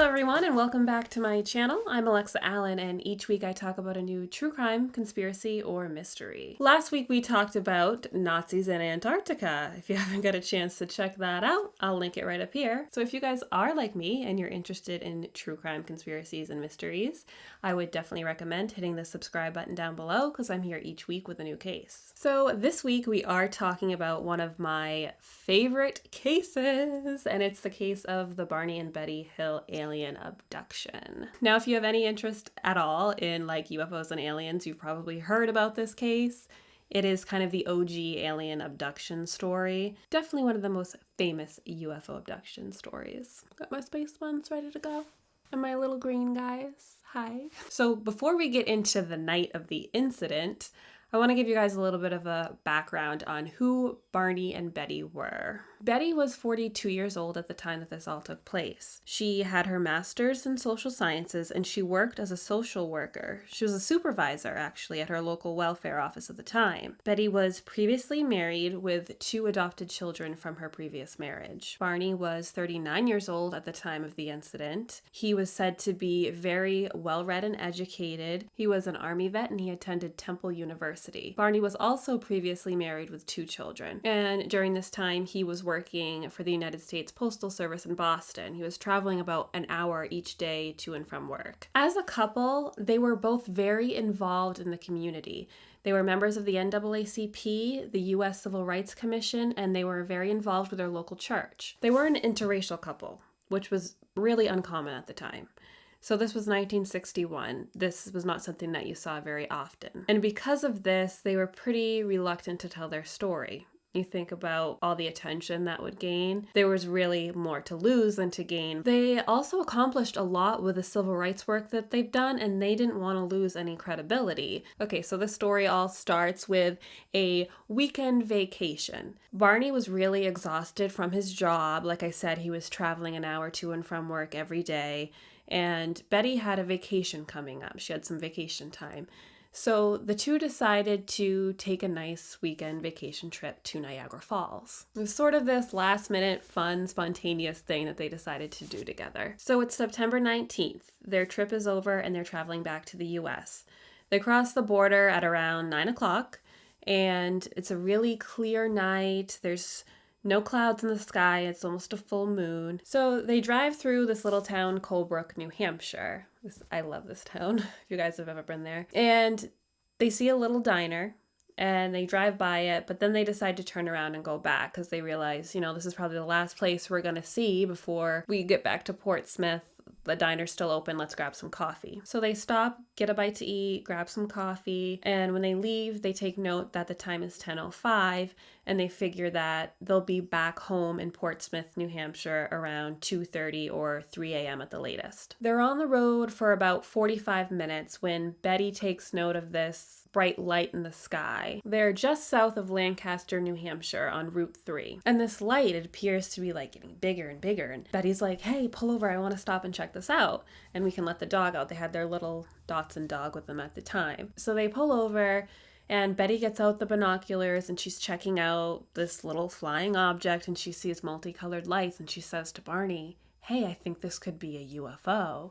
everyone, and welcome back to my channel. I'm Alexa Allen, and each week I talk about a new true crime, conspiracy, or mystery. Last week we talked about Nazis in Antarctica. If you haven't got a chance to check that out, I'll link it right up here. So if you guys are like me and you're interested in true crime, conspiracies, and mysteries, I would definitely recommend hitting the subscribe button down below because I'm here each week with a new case. So this week we are talking about one of my favorite cases, and it's the case of the Barney and Betty Hill alien abduction. Now, if you have any interest at all in like UFOs and aliens, you've probably heard about this case. It is kind of the OG alien abduction story. Definitely one of the most famous UFO abduction stories. Got my space buns ready to go. And my little green guys. Hi. So before we get into the night of the incident, I want to give you guys a little bit of a background on who Barney and Betty were. Betty was 42 years old at the time that this all took place. She had her master's in social sciences and she worked as a social worker. She was a supervisor, actually, at her local welfare office at the time. Betty was previously married with 2 adopted children from her previous marriage. Barney was 39 years old at the time of the incident. He was said to be very well-read and educated. He was an Army vet and he attended Temple University. Barney was also previously married with 2 children. And during this time, he was working for the United States Postal Service in Boston. He was traveling about an hour each day to and from work. As a couple, they were both very involved in the community. They were members of the NAACP, the U.S. Civil Rights Commission, and they were very involved with their local church. They were an interracial couple, which was really uncommon at the time. So this was 1961. This was not something that you saw very often. And because of this, they were pretty reluctant to tell their story. You think about all the attention that would gain. There was really more to lose than to gain. They also accomplished a lot with the civil rights work that they've done, and they didn't want to lose any credibility. Okay, so the story all starts with a weekend vacation. Barney was really exhausted from his job. Like I said, he was traveling an hour to and from work every day. And Betty had a vacation coming up. She had some vacation time. So the two decided to take a nice weekend vacation trip to Niagara Falls. It was sort of this last minute, fun, spontaneous thing that they decided to do together. So it's September 19th. Their trip is over and they're traveling back to the US. They cross the border at around 9 o'clock and it's a really clear night. There's no clouds in the sky. It's almost a full moon. So they drive through this little town, Colebrook, New Hampshire. I love this town, if you guys have ever been there. And they see a little diner and they drive by it, but then they decide to turn around and go back because they realize, this is probably the last place we're going to see before we get back to Portsmouth. The diner's still open, let's grab some coffee. So they stop, get a bite to eat, grab some coffee, and when they leave, they take note that the time is 10:05, and they figure that they'll be back home in Portsmouth, New Hampshire around 2:30 or 3 a.m. at the latest. They're on the road for about 45 minutes when Betty takes note of this bright light in the sky. They're just south of Lancaster, New Hampshire on Route 3. And this light, it appears to be like getting bigger and bigger. And Betty's like, hey, pull over, I want to stop and check this out. And we can let the dog out. They had their little Dachshund dog with them at the time. So they pull over and Betty gets out the binoculars and she's checking out this little flying object and she sees multicolored lights and she says to Barney, hey, I think this could be a UFO.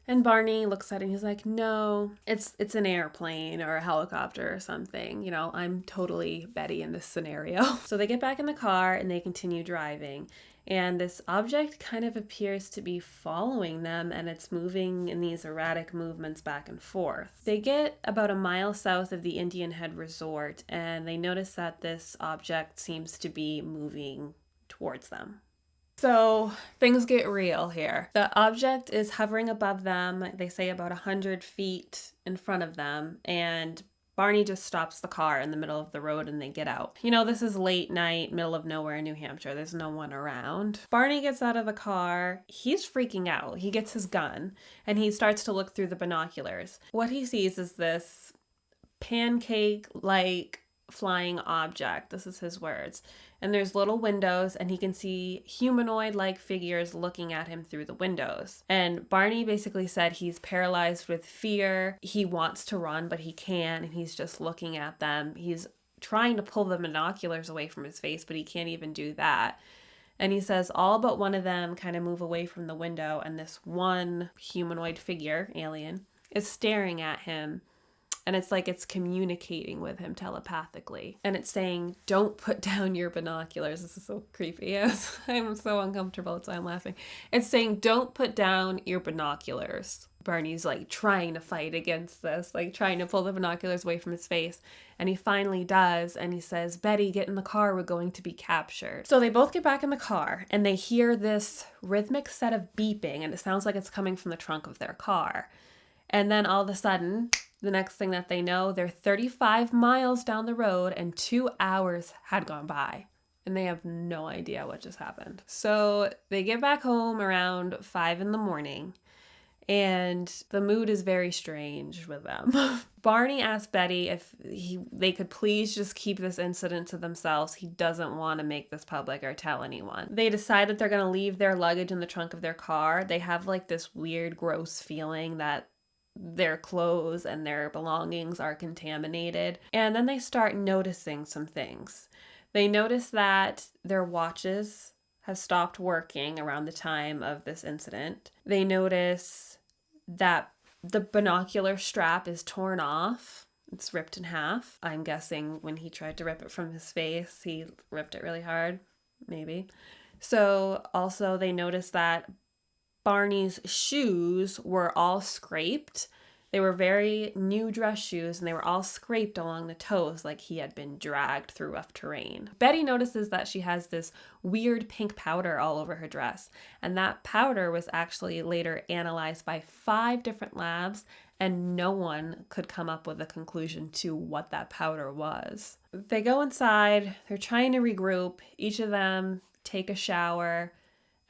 And Barney looks at it and he's like, no, it's an airplane or a helicopter or something. I'm totally Betty in this scenario. So they get back in the car and they continue driving. And this object kind of appears to be following them and it's moving in these erratic movements back and forth. They get about a mile south of the Indian Head Resort and they notice that this object seems to be moving towards them. So things get real here. The object is hovering above them, they say about 100 feet in front of them, and Barney just stops the car in the middle of the road and they get out. This is late night, middle of nowhere in New Hampshire. There's no one around. Barney gets out of the car. He's freaking out. He gets his gun and he starts to look through the binoculars. What he sees is this pancake-like flying object. This is his words. And there's little windows and he can see humanoid-like figures looking at him through the windows. And Barney basically said he's paralyzed with fear. He wants to run, but he can't, and he's just looking at them. He's trying to pull the binoculars away from his face, but he can't even do that. And he says all but one of them kind of move away from the window, and this one humanoid figure, alien, is staring at him. And it's like it's communicating with him telepathically. And it's saying, don't put down your binoculars. This is so creepy. Yes, I'm so uncomfortable. That's why I'm laughing. It's saying, don't put down your binoculars. Barney's like trying to fight against this, like trying to pull the binoculars away from his face. And he finally does. And he says, Betty, get in the car. We're going to be captured. So they both get back in the car and they hear this rhythmic set of beeping. And it sounds like it's coming from the trunk of their car. And then all of a sudden, the next thing that they know, they're 35 miles down the road and 2 hours had gone by. And they have no idea what just happened. So they get back home around 5 in the morning. And the mood is very strange with them. Barney asked Betty if they could please just keep this incident to themselves. He doesn't want to make this public or tell anyone. They decide that they're going to leave their luggage in the trunk of their car. They have like this weird, gross feeling that their clothes and their belongings are contaminated. And then they start noticing some things. They notice that their watches have stopped working around the time of this incident. They notice that the binocular strap is torn off. It's ripped in half. I'm guessing when he tried to rip it from his face, he ripped it really hard. Maybe. So also they notice that Barney's shoes were all scraped. They were very new dress shoes and they were all scraped along the toes like he had been dragged through rough terrain. Betty notices that she has this weird pink powder all over her dress, and that powder was actually later analyzed by 5 different labs and no one could come up with a conclusion to what that powder was. They go inside, they're trying to regroup, each of them take a shower,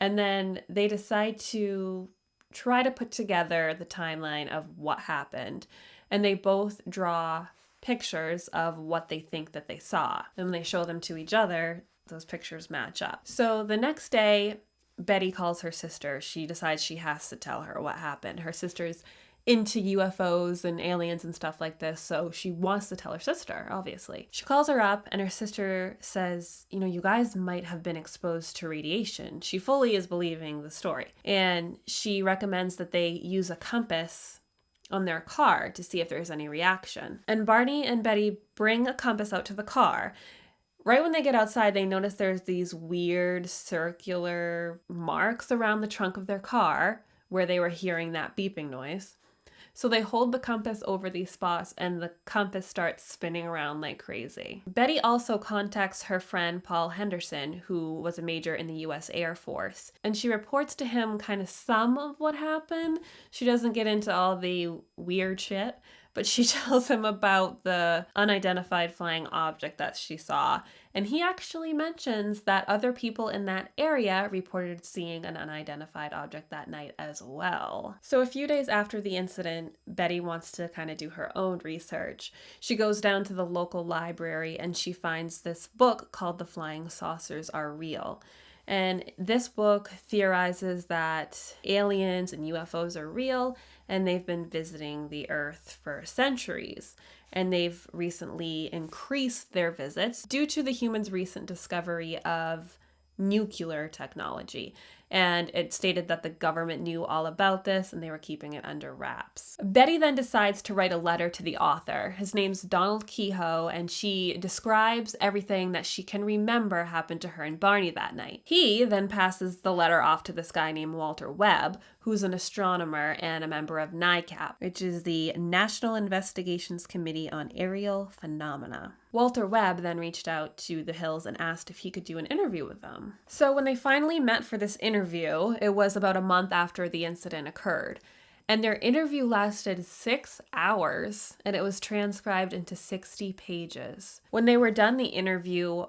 and then they decide to try to put together the timeline of what happened. And they both draw pictures of what they think that they saw. And when they show them to each other, those pictures match up. So the next day, Betty calls her sister. She decides she has to tell her what happened. Her sister's into UFOs and aliens and stuff like this, so she wants to tell her sister, obviously. She calls her up and her sister says, you guys might have been exposed to radiation. She fully is believing the story. And she recommends that they use a compass on their car to see if there's any reaction. And Barney and Betty bring a compass out to the car. Right when they get outside, they notice there's these weird circular marks around the trunk of their car where they were hearing that beeping noise. So they hold the compass over these spots and the compass starts spinning around like crazy. Betty also contacts her friend Paul Henderson, who was a major in the US Air Force, and she reports to him kind of some of what happened. She doesn't get into all the weird shit, but she tells him about the unidentified flying object that she saw. And he actually mentions that other people in that area reported seeing an unidentified object that night as well. So a few days after the incident, Betty wants to kind of do her own research. She goes down to the local library and she finds this book called The Flying Saucers Are Real. And this book theorizes that aliens and UFOs are real and they've been visiting the Earth for centuries. And they've recently increased their visits due to the humans' recent discovery of nuclear technology. And it stated that the government knew all about this and they were keeping it under wraps. Betty then decides to write a letter to the author. His name's Donald Kehoe, and she describes everything that she can remember happened to her and Barney that night. He then passes the letter off to this guy named Walter Webb, who's an astronomer and a member of NICAP, which is the National Investigations Committee on Aerial Phenomena. Walter Webb then reached out to the Hills and asked if he could do an interview with them. So when they finally met for this interview, it was about a month after the incident occurred. And their interview lasted 6 hours, and it was transcribed into 60 pages. When they were done the interview,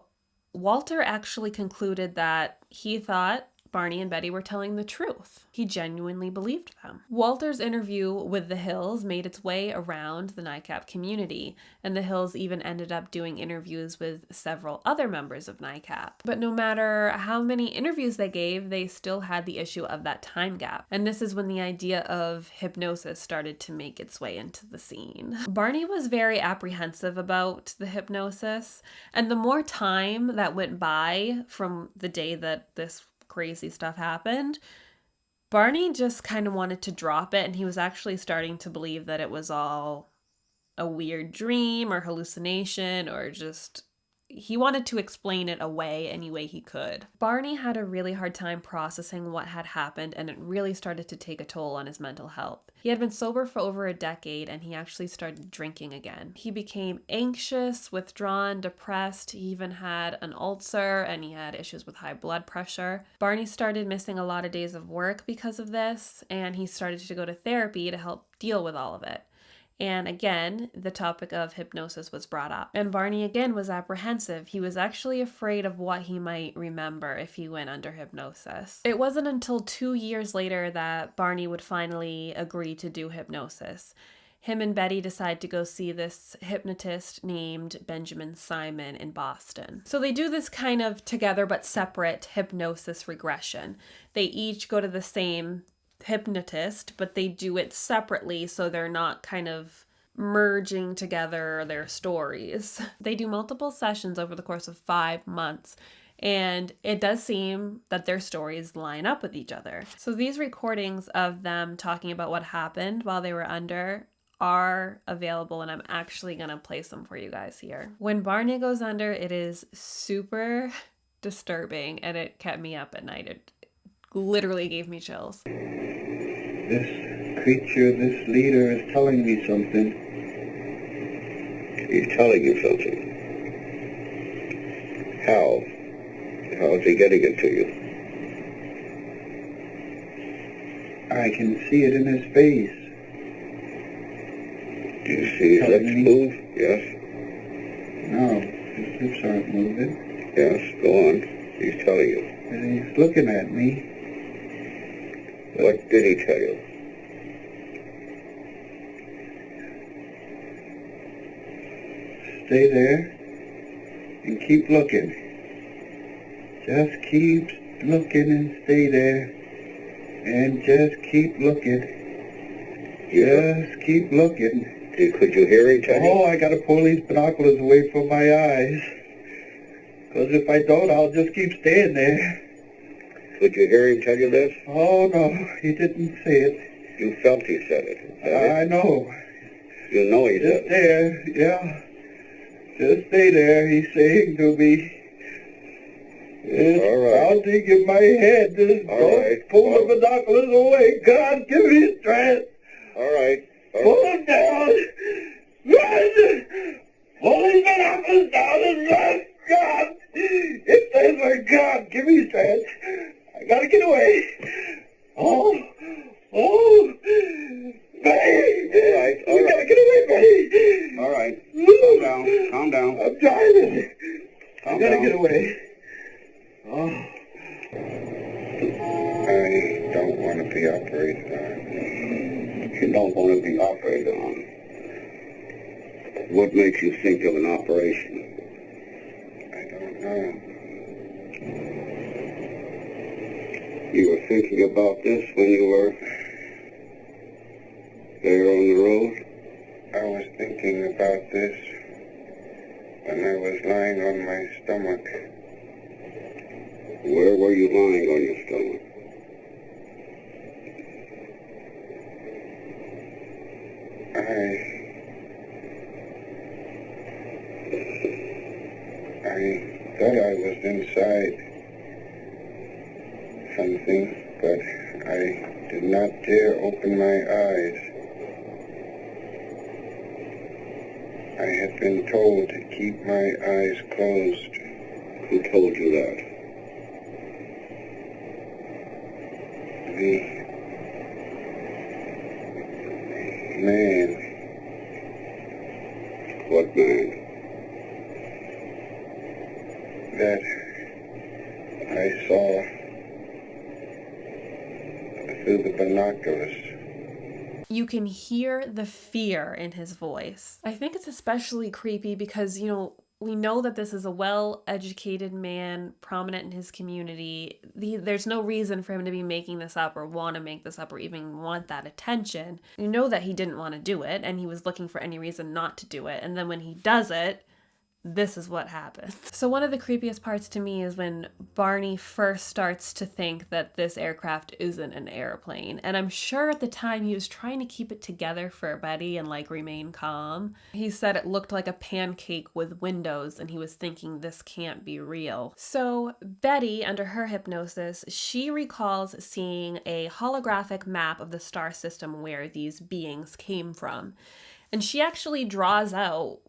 Walter actually concluded that he thought Barney and Betty were telling the truth. He genuinely believed them. Walter's interview with the Hills made its way around the NICAP community, and the Hills even ended up doing interviews with several other members of NICAP. But no matter how many interviews they gave, they still had the issue of that time gap. And this is when the idea of hypnosis started to make its way into the scene. Barney was very apprehensive about the hypnosis, and the more time that went by from the day that this crazy stuff happened, Barney just kind of wanted to drop it, and he was actually starting to believe that it was all a weird dream or hallucination, or just he wanted to explain it away any way he could. Barney had a really hard time processing what had happened, and it really started to take a toll on his mental health. He had been sober for over a decade, and he actually started drinking again. He became anxious, withdrawn, depressed. He even had an ulcer, and he had issues with high blood pressure. Barney started missing a lot of days of work because of this, and he started to go to therapy to help deal with all of it. And again, the topic of hypnosis was brought up. And Barney again was apprehensive. He was actually afraid of what he might remember if he went under hypnosis. It wasn't until 2 years later that Barney would finally agree to do hypnosis. Him and Betty decide to go see this hypnotist named Benjamin Simon in Boston. So they do this kind of together but separate hypnosis regression. They each go to the same hypnotist, but they do it separately so they're not kind of merging together their stories. They do multiple sessions over the course of 5 months, and it does seem that their stories line up with each other. So these recordings of them talking about what happened while they were under are available, and I'm actually gonna play some for you guys here. When Barney goes under, it is super disturbing, and it kept me up at night. It literally gave me chills. This creature, this leader is telling me something. He's telling you something. How? How is he getting it to you? I can see it in his face. Do you see his lips move? Yes? No, his lips aren't moving. Yes, go on. He's telling you. And he's looking at me. What did he tell you? Stay there and keep looking. Just keep looking and stay there. And just keep looking. Just keep looking. Could you hear him tell you? Oh, I gotta pull these binoculars away from my eyes. Because if I don't, I'll just keep staying there. Could you hear him tell you this? Oh, no, he didn't say it. You felt he said it. I know. You know he said Just it. there, yeah. Just stay there, he's saying to me. It's All right. pounding in my head. Just All don't right. pull Well- the binoculars away. God, give me strength. All right. All Pull right. them down. Run! Pull these binoculars down and run. God, it says for God, give me strength. I gotta get away. Oh, Betty. All right, all We right. gotta get away, Betty. All right. Calm down. Calm down. I'm driving. I Calm gotta down. get away. Oh. I don't want to be operated on. You don't want to be operated on. What makes you think of an operation? I don't know. You were thinking about this when you were there on the road? I was thinking about this when I was lying on my stomach. Where were you lying on your stomach? I thought I was inside something, but I did not dare open my eyes. I had been told to keep my eyes closed. Who told you that? The man. What man? That I saw through the binoculars. You can hear the fear in his voice. I think it's especially creepy because, we know that this is a well-educated man, prominent in his community. There's no reason for him to be making this up or want to make this up or even want that attention. You know that he didn't want to do it and he was looking for any reason not to do it. And then when he does it, this is what happens. So one of the creepiest parts to me is when Barney first starts to think that this aircraft isn't an airplane. And I'm sure at the time he was trying to keep it together for Betty and remain calm. He said it looked like a pancake with windows and he was thinking this can't be real. So Betty, under her hypnosis, she recalls seeing a holographic map of the star system where these beings came from. And she actually draws out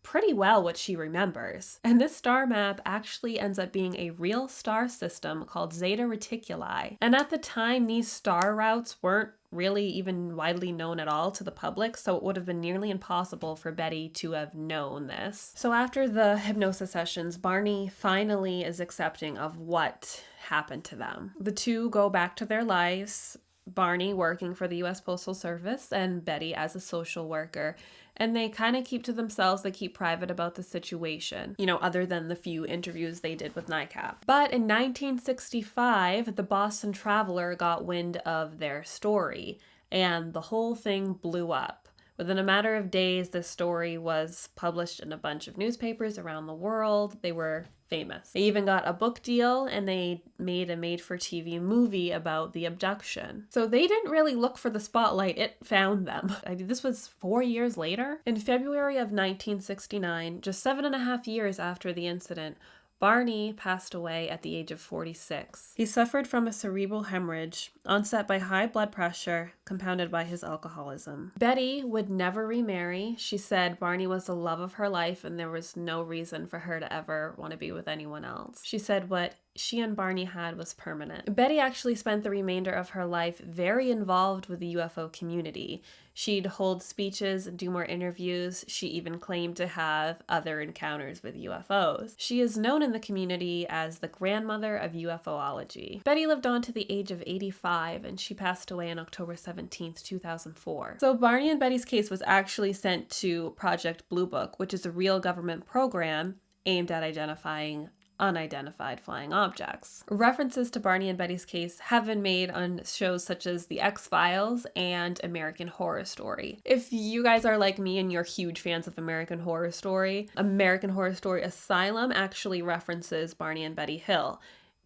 pretty well what she remembers. And this star map actually ends up being a real star system called Zeta Reticuli. And at the time, these star routes weren't really even widely known at all to the public, so it would have been nearly impossible for Betty to have known this. So after the hypnosis sessions, Barney finally is accepting of what happened to them. The two go back to their lives, Barney working for the U.S. Postal Service and Betty as a social worker. And they kind of keep to themselves, they keep private about the situation, other than the few interviews they did with NICAP. But in 1965, the Boston Traveler got wind of their story, and the whole thing blew up. Within a matter of days, this story was published in a bunch of newspapers around the world. They were famous. They even got a book deal and they made a made-for-TV movie about the abduction. So they didn't really look for the spotlight, it found them. This was 4 years later. In February of 1969, just 7.5 years after the incident, Barney passed away at the age of 46. He suffered from a cerebral hemorrhage, onset by high blood pressure, compounded by his alcoholism. Betty would never remarry. She said Barney was the love of her life and there was no reason for her to ever want to be with anyone else. She said what she and Barney had was permanent. Betty actually spent the remainder of her life very involved with the UFO community. She'd hold speeches and do more interviews. She even claimed to have other encounters with UFOs. She is known in the community as the grandmother of UFOlogy. Betty lived on to the age of 85 and she passed away on October 17th, 2004. So Barney and Betty's case was actually sent to Project Blue Book, which is a real government program aimed at identifying unidentified flying objects. References to Barney and Betty's case have been made on shows such as The X-Files and American Horror Story. If you guys are like me and you're huge fans of American Horror Story Asylum actually references Barney and Betty Hill.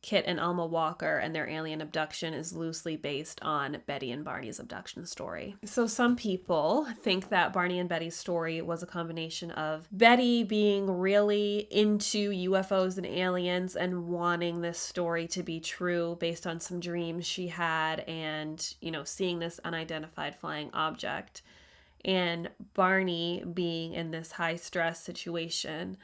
Kit and Alma Walker and their alien abduction is loosely based on Betty and Barney's abduction story. So some people think that Barney and Betty's story was a combination of Betty being really into UFOs and aliens and wanting this story to be true based on some dreams she had and, seeing this unidentified flying object, and Barney being in this high stress situation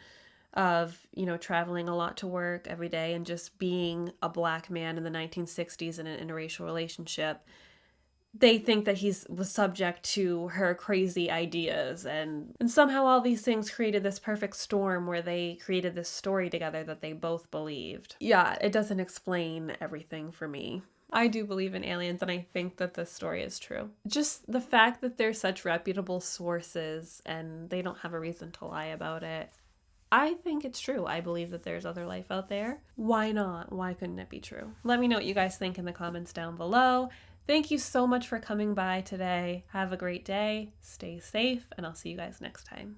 of, traveling a lot to work every day and just being a black man in the 1960s in an interracial relationship. They think that he was subject to her crazy ideas and somehow all these things created this perfect storm where they created this story together that they both believed. Yeah, it doesn't explain everything for me. I do believe in aliens and I think that this story is true. Just the fact that they're such reputable sources and they don't have a reason to lie about it. I think it's true. I believe that there's other life out there. Why not? Why couldn't it be true? Let me know what you guys think in the comments down below. Thank you so much for coming by today. Have a great day. Stay safe, and I'll see you guys next time.